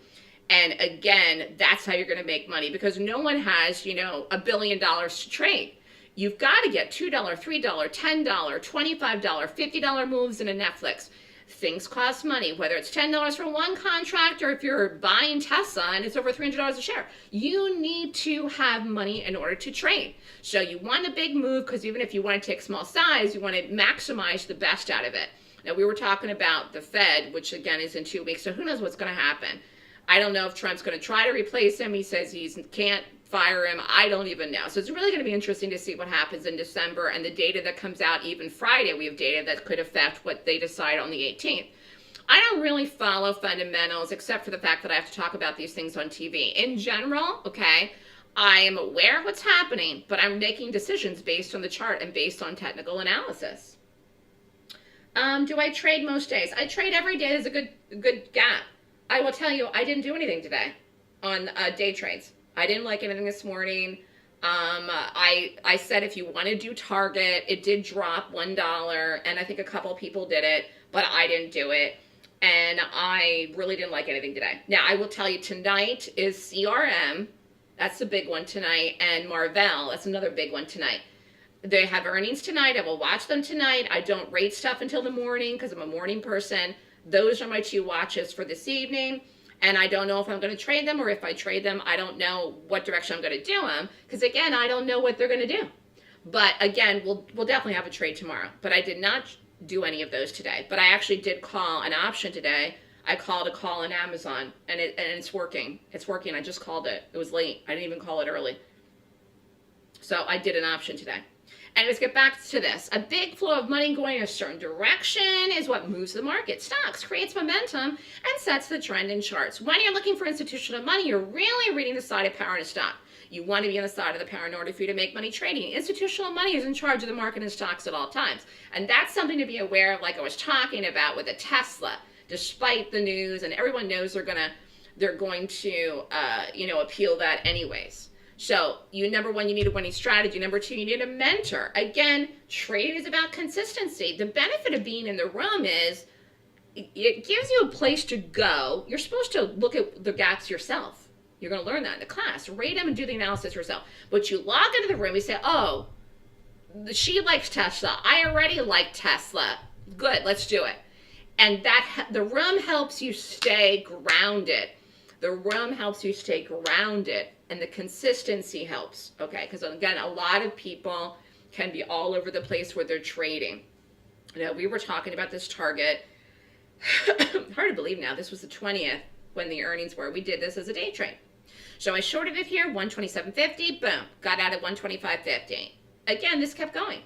And again, that's how you're going to make money, because no one has, $1 billion to trade. You've got to get $2, $3, $10, $25, $50 moves in a Netflix. Things cost money, whether it's $10 for one contract or if you're buying Tesla and it's over $300 a share. You need to have money in order to trade. So you want a big move, because even if you want to take small size, you want to maximize the best out of it. Now, we were talking about the Fed, which again is in 2 weeks, so who knows what's going to happen. I don't know if Trump's going to try to replace him. He says he can't fire him. I don't even know. So it's really going to be interesting to see what happens in December, and the data that comes out even Friday. We have data that could affect what they decide on the 18th. I don't really follow fundamentals except for the fact that I have to talk about these things on TV. In general, okay, I am aware of what's happening, but I'm making decisions based on the chart and based on technical analysis. Do I trade most days? I trade every day. There's a good gap. I will tell you, I didn't do anything today on day trades. I didn't like anything this morning. I said if you want to do Target, it did drop $1, and I think a couple people did it, but I didn't do it, and I really didn't like anything today. Now, I will tell you, tonight is CRM. That's the big one tonight, and Marvell. That's another big one tonight. They have earnings tonight. I will watch them tonight. I don't rate stuff until the morning because I'm a morning person. Those are my 2 watches for this evening. And I don't know if I'm going to trade them, or if I trade them, I don't know what direction I'm going to do them. Because again, I don't know what they're going to do. But again, we'll definitely have a trade tomorrow. But I did not do any of those today. But I actually did call an option today. I called a call on Amazon, and it's working. It's working. I just called it. It was late. I didn't even call it early. So I did an option today. And let's get back to this. A big flow of money going in a certain direction is what moves the market. Stocks creates momentum and sets the trend in charts. When you're looking for institutional money, you're really reading the side of power in a stock. You want to be on the side of the power in order for you to make money trading. Institutional money is in charge of the market and stocks at all times. And that's something to be aware of, like I was talking about with a Tesla. Despite the news, and everyone knows they're going to appeal that anyways. So, number one, you need a winning strategy. Number 2, you need a mentor. Again, trading is about consistency. The benefit of being in the room is it gives you a place to go. You're supposed to look at the gaps yourself. You're going to learn that in the class. Rate them and do the analysis yourself. But you log into the room, you say, oh, she likes Tesla. I already like Tesla. Good, let's do it. And that the room helps you stay grounded. The room helps you stay grounded, and the consistency helps. Okay, because again, a lot of people can be all over the place where they're trading. You know, we were talking about this target. Hard to believe now. This was the 20th when the earnings were. We did this as a day trade. So I shorted it here, 127.50. Boom, got out at 125.50. Again, this kept going.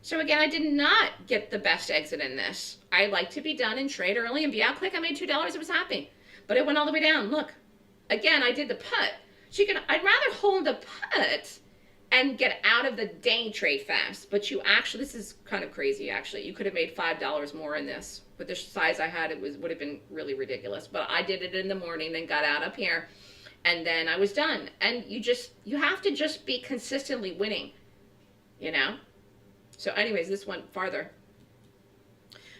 So again, I did not get the best exit in this. I like to be done and trade early and be out quick. I made $2. I was happy. But it went all the way down. Look. Again, I did the put. So I'd rather hold the put and get out of the day trade fast. But you actually, this is kind of crazy actually. You could have made $5 more in this. With the size I had, would have been really ridiculous. But I did it in the morning, then got out up here. And then I was done. And you have to just be consistently winning. You know? So anyways, this went farther.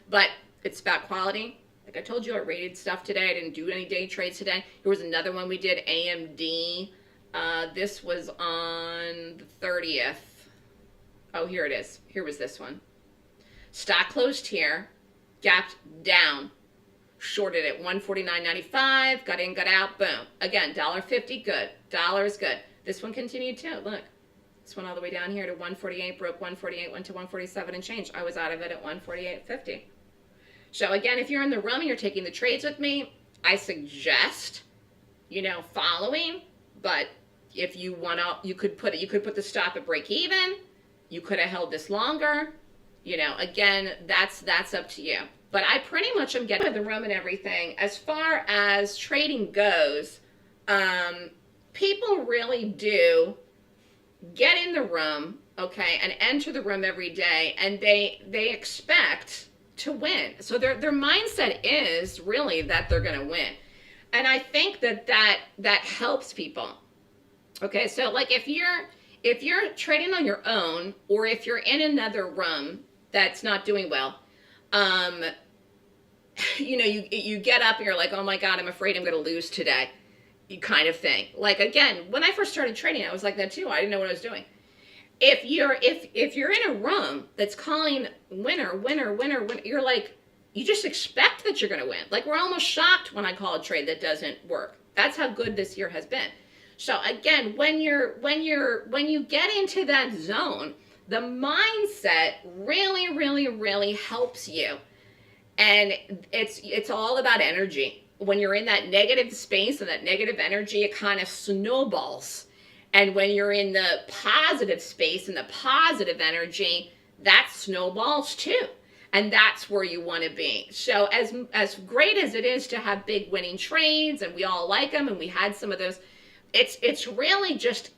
But it's about quality. Like I told you, I rated stuff today. I didn't do any day trades today. There was another one we did, AMD. This was on the 30th. Oh, here it is. Here was this one. Stock closed here. Gapped down. Shorted at 149.95. Got in, got out. Boom. Again, $1.50. Good. Dollar is good. This one continued too. Look. This went all the way down here to 148, broke 148, went to 147 and change. I was out of it at 148.50. So again, if you're in the room and you're taking the trades with me, I suggest, you know, following. But if you want to, you could put the stop at break even. You could have held this longer. You know, again, that's up to you. But I pretty much am getting the room and everything. As far as trading goes, people really do get in the room, okay, and enter the room every day, and they expect to win. So their mindset is really that they're going to win. And I think that helps people. Okay, so like if you're trading on your own, or if you're in another room that's not doing well, you know, you get up and you're like, oh my God, I'm afraid I'm going to lose today. You kind of thing. Like again, when I first started trading, I was like that too. I didn't know what I was doing. If you're in a room that's calling winner, winner, winner, winner, you're like, you just expect that you're going to win. Like we're almost shocked when I call a trade that doesn't work. That's how good this year has been. So again, when you get into that zone, the mindset really, really, really helps you. And it's all about energy. When you're in that negative space and that negative energy, it kind of snowballs. And when you're in the positive space and the positive energy, that snowballs too. And that's where you want to be. So as great as it is to have big winning trades, and we all like them, and we had some of those, it's really just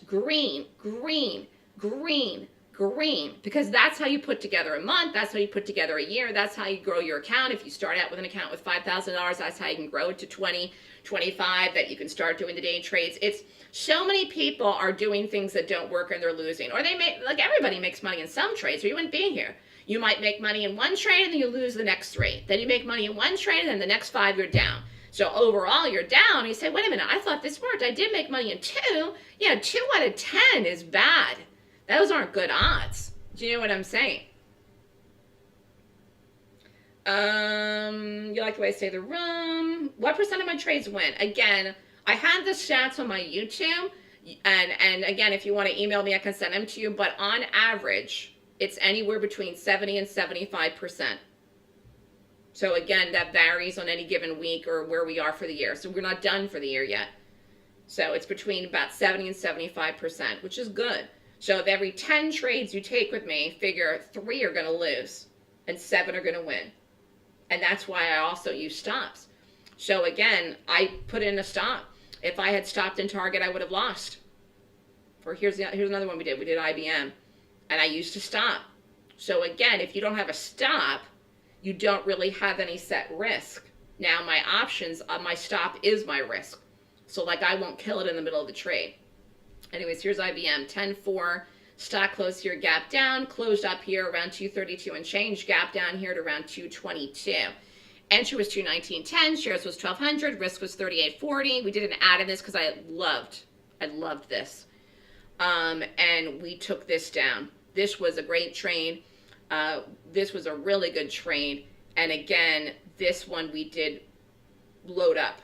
green, green, green, green, because that's how you put together a month. That's how you put together a year. That's how you grow your account. If you start out with an account with $5,000, that's how you can grow it to 20, 25, that you can start doing the day trades. It's so many people are doing things that don't work and they're losing, or they make, like everybody makes money in some trades or you wouldn't be here. You might make money in one trade and then you lose the next three. Then you make money in one trade and then the next five you're down. So overall you're down. You say, wait a minute, I thought this worked. I did make money in two. Yeah, 2 out of 10 is bad. Those aren't good odds. Do you know what I'm saying? You like the way I say the room. What percent of my trades win? Again, I had the stats on my YouTube. And again, if you want to email me, I can send them to you. But on average, it's anywhere between 70 and 75%. So again, that varies on any given week or where we are for the year. So we're not done for the year yet. So it's between about 70 and 75%, which is good. So if every 10 trades you take with me, figure 3 are going to lose and 7 are going to win. And that's why I also use stops. So again, I put in a stop. If I had stopped in Target, I would have lost. Or here's another one we did. We did IBM. And I used a stop. So again, if you don't have a stop, you don't really have any set risk. Now my options, my stop is my risk. So like I won't kill it in the middle of the trade. Anyways, here's IBM, 10.4, stock closed here, gap down, closed up here around 232 and change, gap down here to around 222. Entry was 219.10, shares was 1,200, risk was 38.40. We did an ad in this because I loved this. And we took this down. This was a great trade. This was a really good trade. And again, this one we did load up.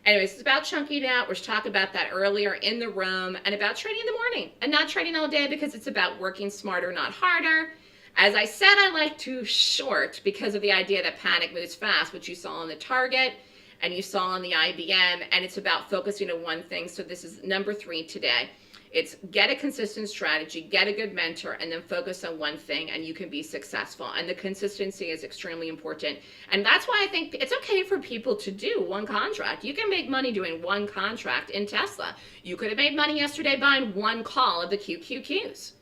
Anyways, it's about chunking out. We're talking about that earlier in the room, and about trading in the morning and not trading all day, because it's about working smarter, not harder. As I said, I like to short because of the idea that panic moves fast, which you saw on the target and you saw on the IBM, and it's about focusing on one thing. So this is number 3 today. It's get a consistent strategy, get a good mentor, and then focus on one thing, and you can be successful. And the consistency is extremely important. And that's why I think it's okay for people to do one contract. You can make money doing one contract in Tesla. You could have made money yesterday buying one call of the QQQs.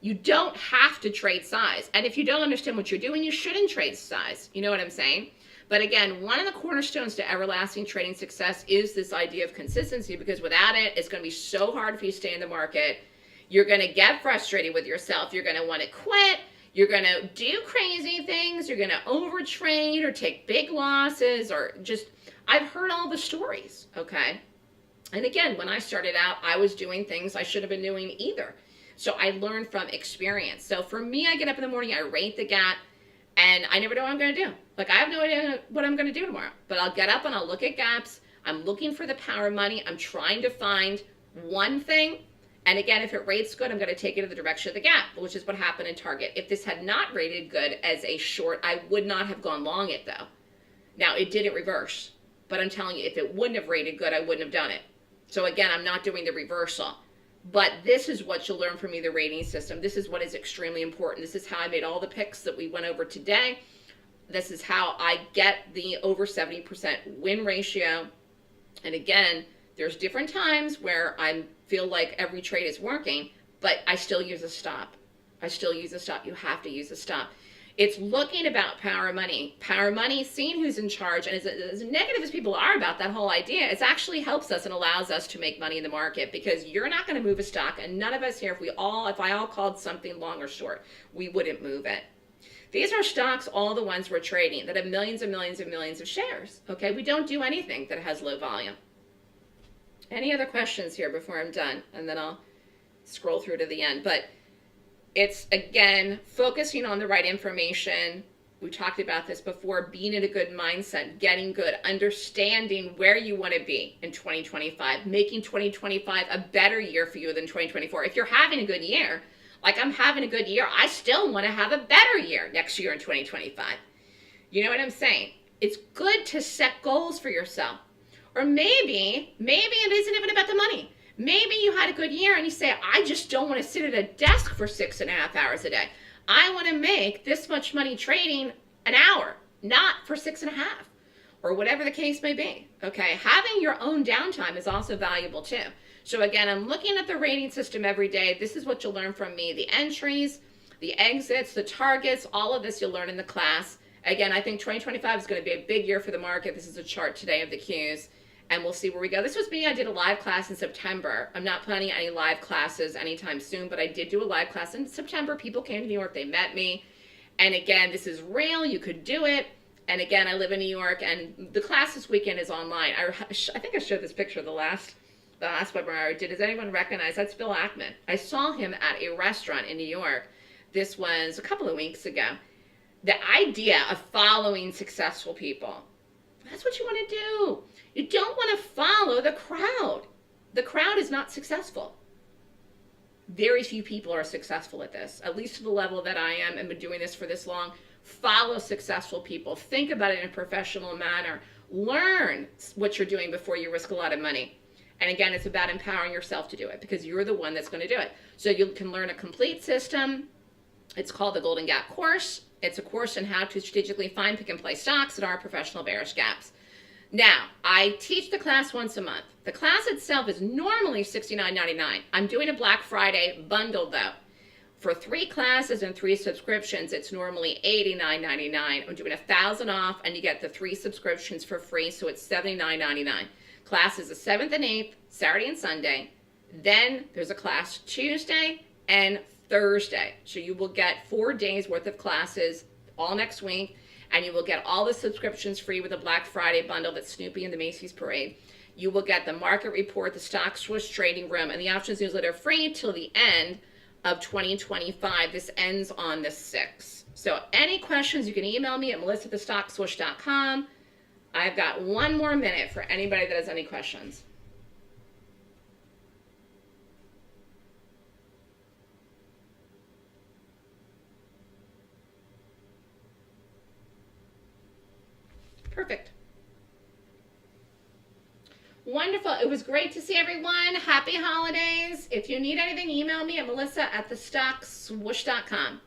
You don't have to trade size. And if you don't understand what you're doing, you shouldn't trade size. You know what I'm saying? But again, one of the cornerstones to everlasting trading success is this idea of consistency, because without it, it's going to be so hard for you to stay in the market. You're going to get frustrated with yourself. You're going to want to quit. You're going to do crazy things. You're going to overtrade or take big losses, or just, I've heard all the stories, okay? And again, when I started out, I was doing things I should have been doing either. So I learned from experience. So for me, I get up in the morning, I rate the gap, and I never know what I'm going to do. Like, I have no idea what I'm going to do tomorrow. But I'll get up and I'll look at gaps. I'm looking for the power money. I'm trying to find one thing. And again, if it rates good, I'm going to take it in the direction of the gap, which is what happened in Target. If this had not rated good as a short, I would not have gone long it, though. Now, it didn't reverse. But I'm telling you, if it wouldn't have rated good, I wouldn't have done it. So again, I'm not doing the reversal. But this is what you'll learn from me, the rating system. This is what is extremely important. This is how I made all the picks that we went over today. This is how I get the over 70% win ratio. And again, there's different times where I feel like every trade is working, but I still use a stop. I still use a stop. You have to use a stop. It's looking about power money. Power money, seeing who's in charge, and as negative as people are about that whole idea, it actually helps us and allows us to make money in the market, because you're not going to move a stock, and none of us here, if I all called something long or short, we wouldn't move it. These are stocks, all the ones we're trading, that have millions and millions and millions of shares. Okay, we don't do anything that has low volume. Any other questions here before I'm done? And then I'll scroll through to the end. But it's, again, focusing on the right information. We talked about this before, being in a good mindset, getting good, understanding where you want to be in 2025, making 2025 a better year for you than 2024. If you're having a good year, like I'm having a good year, I still want to have a better year next year in 2025. You know what I'm saying? It's good to set goals for yourself. Or maybe it isn't even about the money. Maybe you had a good year and you say, I just don't want to sit at a desk for 6.5 hours a day. I want to make this much money trading an hour, not for 6.5, or whatever the case may be. Okay, having your own downtime is also valuable too. So again, I'm looking at the rating system every day. This is what you'll learn from me. The entries, the exits, the targets, all of this you'll learn in the class. Again, I think 2025 is going to be a big year for the market. This is a chart today of the Qs. And we'll see where we go. This was me. I did a live class in September. I'm not planning any live classes anytime soon, but I did do a live class in September. People came to New York. They met me. And again, this is real. You could do it. And again, I live in New York, and the class this weekend is online. I think I showed this picture the last webinar I did. Does anyone recognize? That's Bill Ackman. I saw him at a restaurant in New York. This was a couple of weeks ago. The idea of following successful people. That's what you want to do. You don't want to follow the crowd. The crowd is not successful. Very few people are successful at this, at least to the level that I am and been doing this for this long. Follow successful people. Think about it in a professional manner. Learn what you're doing before you risk a lot of money. And again, it's about empowering yourself to do it, because you're the one that's going to do it. So you can learn a complete system. It's called the Golden Gap Course. It's a course on how to strategically find, pick, and play stocks that are professional bearish gaps. Now, I teach the class once a month. The class itself is normally $69.99. I'm doing a Black Friday bundle, though. For 3 classes and 3 subscriptions, it's normally $89.99. I'm doing 1,000 off, and you get the 3 subscriptions for free, so it's $79.99. Class is the 7th and 8th, Saturday and Sunday. Then there's a class Tuesday and Thursday. So you will get 4 days worth of classes all next week. And you will get all the subscriptions free with a Black Friday bundle that's Snoopy and the Macy's Parade. you will get the market report, the stock swoosh trading room, and the options newsletter free till the end of 2025. This ends on the 6th. So any questions, you can email me at melissa@thestockswoosh.com. I've got 1 more minute for anybody that has any questions. Perfect. Wonderful. It was great to see everyone. Happy holidays. If you need anything, email me at melissa@thestockswoosh.com.